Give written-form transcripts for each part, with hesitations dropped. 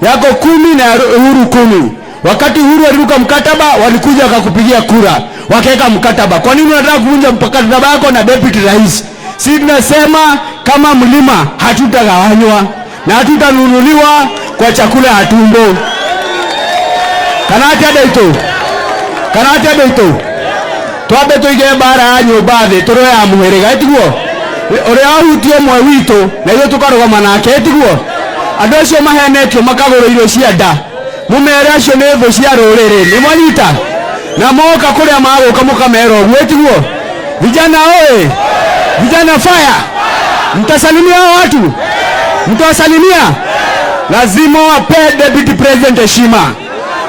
yako 10 na Uhuru 10. Wakati Uhuru aliruka mkataba, walikuja wakakupigia kura, wakaweka mkataba. Kwa nini unataka kuvunja mkataba wako na deputy rais? Sisi tunasema kama mlima hatutagawanywa na hatutanunuliwa kwa chakula ya tumbo. Kanati adeito twabe tuige bara nyumba thi turo ya muhiriga etiguo uri ahutio mwe wito na ithu tukarugama nake etiguo andu acio mahenetio makagura irio cia nda mumere acio ni thu cia ruriri ni mwanyita na moka kuria maguka mukamera uguo etiguo. Vijana oe, vijana fire, mtasalimia watu, mtawasalimia. Lazima wape deputy president heshima,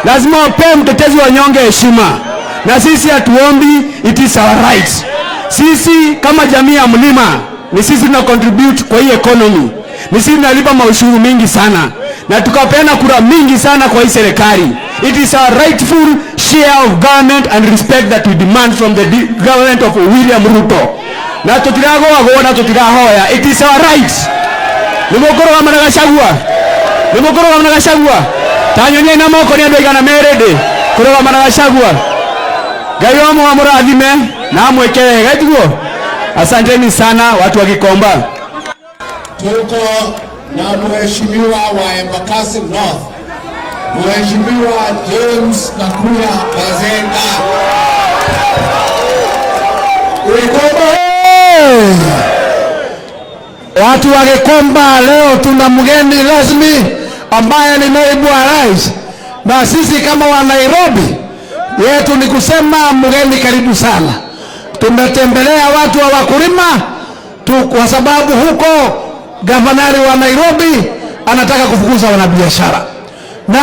lazima wape mtetezi wa nyonge heshima. Na sisi hatuombi, it is our right. Sisi kama jamii ya mlima ni sisi tuna contribute kwa hii economy, ni sisi tunalipa maushuru mingi sana na tukapeana kura mingi sana kwa hii serikali. It is our rightful share of government and respect that we demand from the government of William Ruto. Na tutiragoa na tutirahoya, it is our right. Nimokoro Gachagua tanyonie na moko ni andũ na merede kuroga Gachagua. Ngai wa mũrathime na amweke wega etiguo. Asanteni sana watu wa Gikomba. Tuko na mheshimiwa wa Embakasi North, Mheshimiwa James Nakuya Bazenga. Watu wa Gikomba, leo tuna mgeni rasmi ambaye ni naibu wa rais, na sisi kama wa Nairobi yetu ni kusema mgeni karibu sana. Tumetembelea watu wa wakulima tu kwa sababu huko gavana wa Nairobi anataka kufukuza wanabiashara.